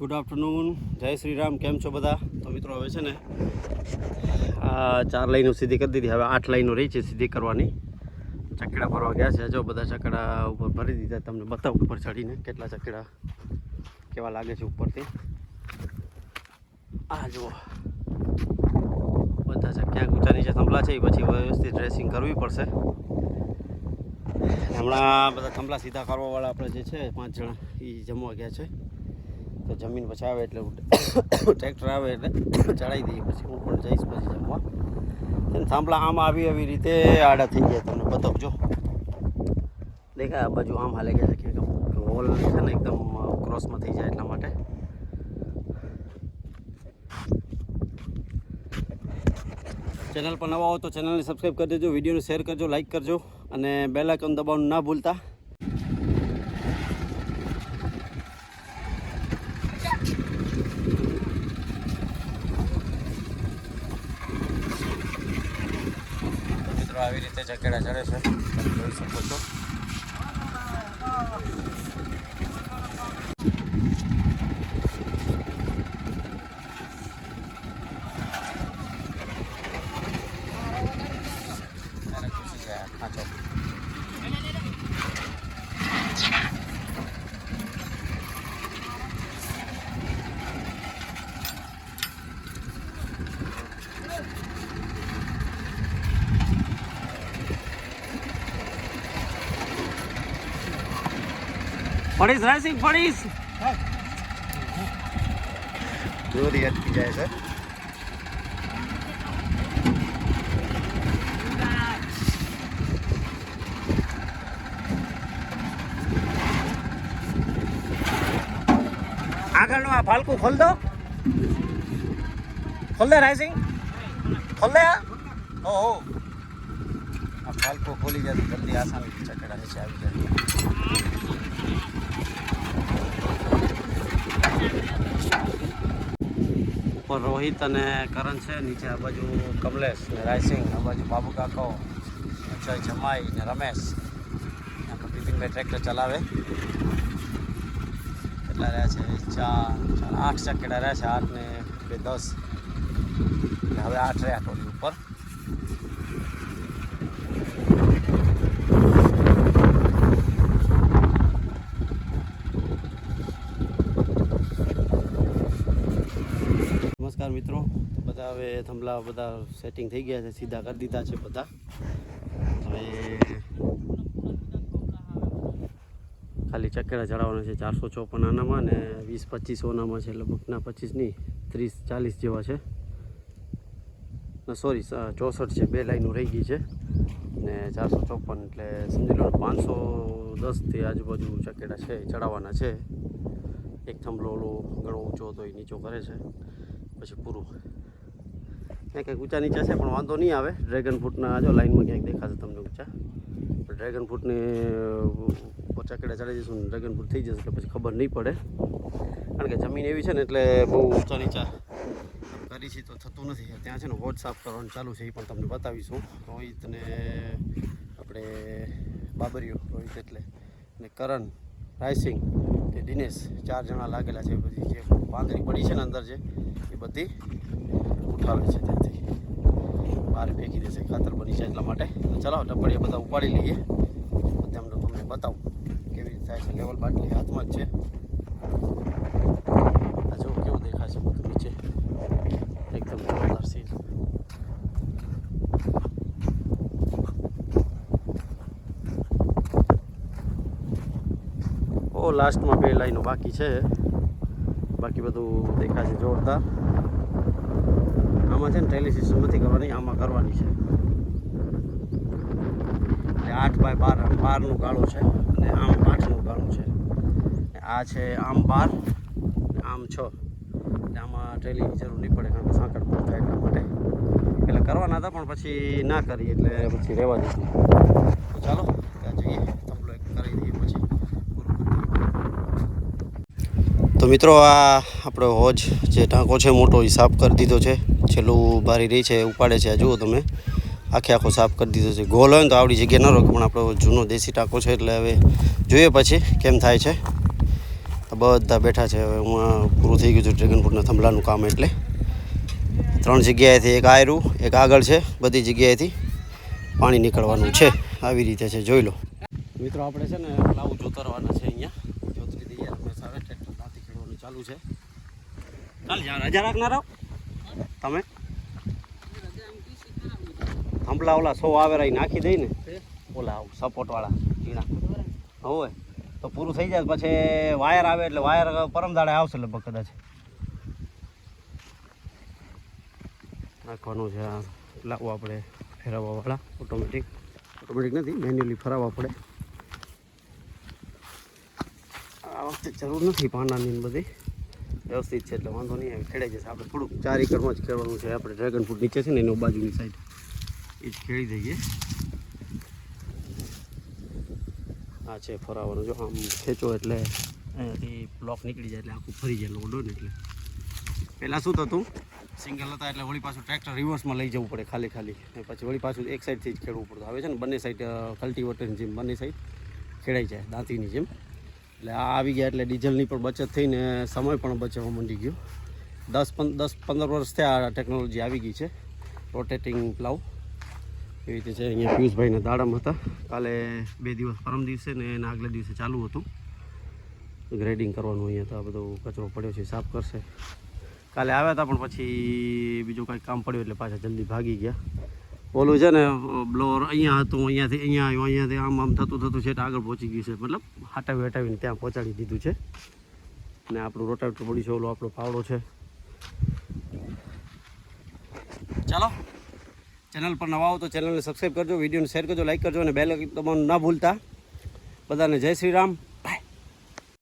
Good afternoon, જય શ્રી રામ. કેમ છો બધા? તો મિત્રો હવે છે ને આ 4 લાઈનો સીધી કરી દીધી. હવે 8 લાઈનો રહી છે સીધી કરવાની. ચકડા ભરવા ગયા છે. જો બધા ચકડા ઉપર ભરી દીધા. તમને બતાવું ઉપર ચડીને કેટલા ચકડા કેવા લાગે છે ઉપરથી. આ જુઓ બધા છે. ક્યાંક ઊંચા નીચે થંભલા છે, પછી વ્યવસ્થિત ડ્રેસિંગ કરવી પડશે. હમણાં બધા થંભલા સીધા કરવાવાળા આપણે જે છે 5 જણા એ જમવા ગયા છે. તો જમીન પછી આવે એટલે ટ્રેક્ટર આવે એટલે ચડાવી દઈએ. પછી હું પણ જઈશ પછી જમવા. થાંભલા આમ આવી રીતે આડા થઈ ગયા. તમને બતાવજો, દેખાય આ બાજુ આમ હાલે ગયા છે કે હોલ છે ને એકદમ ક્રોસમાં થઈ જાય એટલા માટે. ચેનલ પર નવા હો તો ચેનલને સબસ્ક્રાઈબ કરી દેજો, વિડીયોને શેર કરજો, લાઇક કરજો અને બેલ આઇકન દબાવવાનું ના ભૂલતા. મિત્રો આવી રીતે ચકેડા ચડે છે, તમે જોઈ શકો છો. ફળીસ રાઇસિંગ ફળીસ જોરી અટકી જાય છે. આગળનું આ ફાલકું ખોલ દો, ખોલ દે રાઇસિંગ, ખોલ દે. ઓહો, આ ફાલકું ખોલી જાય તો જલ્દી આસાની ચકડા નીચે આવી જાય. ઉપર રોહિત અને કરણ છે, નીચે આ બાજુ કમલેશ ને રાયસિંગ, આ બાજુ બાબુ કાકો, અક્ષય, જમાઈ ને રમેશ. આપણે બિપિનભાઈ ટ્રેક્ટર ચલાવે. કેટલા રહ્યા છે? 8 ચકેડા રહ્યા છે. 8 ને 2 10. હવે 8 રહ્યા ટોલી ઉપર. નમસ્કાર મિત્રો, બધા હવે થંભલા બધા સેટિંગ થઈ ગયા છે, સીધા કરી દીધા છે બધા. હવે ખાલી ચકેડા ચડાવવાના છે. 454 આનામાં ને 20-25 ઓનામાં છે. લગભગ ના 25 નહીં, 30-40 જેવા છે. ના સોરી 64 છે. 2 લાઈનો રહી ગઈ છે ને 454 એટલે સમજી લો 510થી આજુબાજુ ચકેડા છે ચડાવવાના છે. એક થંભલો ઓલો ઘણો ઊંચો હતો એ નીચો કરે છે, પછી પૂરું. ક્યાંક ઊંચા નીચા છે પણ વાંધો નહીં આવે. ડ્રેગન ફ્રૂટના જો લાઈનમાં ક્યાંક દેખાશે તમને ઊંચા. ડ્રેગન ફ્રૂટને ચકેડા ચડી જઈશું ને ડ્રેગન ફ્રૂટ થઈ જશે એટલે પછી ખબર નહીં પડે. કારણ કે જમીન એવી છે ને એટલે બહુ ઊંચા નીચા કરી છે તો થતું નથી. ત્યાં છે ને વોટ સાફ કરવાનું ચાલુ છે, એ પણ તમને બતાવીશું. રોહિત ને આપણે બાબરીઓ, રોહિત એટલે ને કરણ, રાયસિંગ કે દિનેશ, 4 જણા લાગેલા છે. બધી જે પાંદડી પડી છે ને અંદર જે એ બધી ઉઠાવે છે, ત્યાંથી બહાર ફેંકી દેશે, ખાતર બની જાય એટલા માટે. ચલાવો ટપડીએ બધા ઉપાડી લઈએ, તમને બતાવું કેવી રીતે થાય છે. લેવલ બાટલી હાથમાં જ છે. આ જો કેવું દેખાય છે બધું નીચે, એકદમ જોરદાર સીન. ઓ લાસ્ટમાં 2 લાઈનો બાકી છે, બાકી બધું દેખાય છે જોરદાર. આમાં છે ને ટેલી સિસ્ટમ નથી કરવાની, આમાં કરવાની છે. એટલે 8x12 ગાળો છે અને આમ 8 ગાળો છે. આ છે આમ 12 આમ 6. એટલે આમાં ટ્રેલિંગની જરૂર નહીં પડે, કારણ કે સાંકળ પૂર થાય એટલા માટે. એટલે કરવાના હતા પણ પછી ના કરી એટલે પછી રહેવા દીધું. તો ચાલો ત્યાં જઈએ, થંભલો એક કરી દઈએ પછી. તો મિત્રો આ આપણો હોજ જે ટાંકો છે મોટો એ સાફ કરી દીધો છે. છેલ્લું બારી રહી છે ઉપાડે છે. આ જુઓ તમે, આખો સાફ કરી દીધો છે. ગોલ હોય ને તો આવડી જગ્યા ન રોકે, પણ આપણો જૂનો દેશી ટાંકો છે એટલે હવે જોઈએ પછી કેમ થાય છે. બધા બેઠા છે. હવે હું પૂરું થઈ ગયું છે ડ્રેગન ફ્રૂટના થંભલાનું કામ. એટલે 3 જગ્યાએથી, એક આયરું, એક આગળ છે, બધી જગ્યાએથી પાણી નીકળવાનું છે. આવી રીતે છે, જોઈ લો મિત્રો. આપણે છે ને પ્લાવ જોતરવાના છે. અહીંયા જોતરી દઈએ આપણે. સારા ટ્રેક્ટર દાંતી ખેડવાનું ચાલુ છે. ચાલ યાર, રજા રાખનાર આવો તમે. થંભલા ઓલા 100 આવેરા નાખી દઈ ને, ઓલા સપોર્ટવાળા ઝીણા હોય તો પૂરું થઈ જાય. પછી વાયર આવે એટલે વાયર પરમદાડે આવશે લગભગ કદાચ. નાખવાનું છે આ લાવવું આપણે ફેરવવાવાળા. ઓટોમેટિક નથી, મેન્યુઅલી ફરાવવા પડે. આ વખતે જરૂર નથી પાંડાની બધી વ્યવસ્થિત છે એટલે વાંધો નહીં આવે, ખેડાઈ જશે. આપણે થોડુંક 4 એકરમાં જ ખેડવાનું છે. આપણે ડ્રેગન ફ્રૂટ નીચે છે ને એની બાજુની સાઈડ એ જ ખેડી દઈએ. આ છે ફરાવાનું. જો આમ ખેંચો એટલે અહીંયાથી બ્લોક નીકળી જાય એટલે આખું ફરી જાય લોડો ને. એટલે પહેલાં શું થતું, સિંગલ હતા એટલે વળી પાછું ટ્રેક્ટર રિવર્સમાં લઈ જવું પડે ખાલી. પછી વળી પાછું એક સાઈડથી જ ખેડવું પડતું. હવે છે ને બંને સાઈડ કલ્ટિવેટરની જેમ બંને સાઈડ ખેડાઈ જાય દાંતીની જેમ. એટલે આ આવી ગયા એટલે ડીઝલની પણ બચત થઈને સમય પણ બચવા માંડી ગયો. 10-15 વર્ષ થયા આ ટેકનોલોજી આવી ગઈ છે. રોટેટિંગ પ્લાવ એવી રીતે છે. અહીંયા પિયુષભાઈના દાડામાં હતા. કાલે 2 દિવસ, પરમ દિવસે ને એના આગલા દિવસે ચાલુ હતું ગ્રેડિંગ કરવાનું. અહીંયા તો આ બધો કચરો પડ્યો છે, સાફ કરશે. કાલે આવ્યા હતા પણ પછી બીજું કાંઈક કામ પડ્યું એટલે પાછા જલ્દી ભાગી ગયા. ઓલું છે ને બ્લોર અહીંયા હતું, અહીંયાથી અહીંયા આવ્યું, અહીંયાથી આમ થતું છે આગળ પહોંચી ગયું છે. મતલબ હટાવીને ત્યાં પહોંચાડી દીધું છે. અને આપણું રોટાવેટર પડ્યું છે, ઓલો આપણો પાવડો છે. ચાલો, ચેનલ પર નવા આવો તો ચેનલને સબસ્ક્રાઈબ કરજો, વિડીયોને શેર કરજો, લાઈક કરજો અને બેલ આઇકન દબાવવાનું ના ભૂલતા. બધાને જય શ્રી રામ,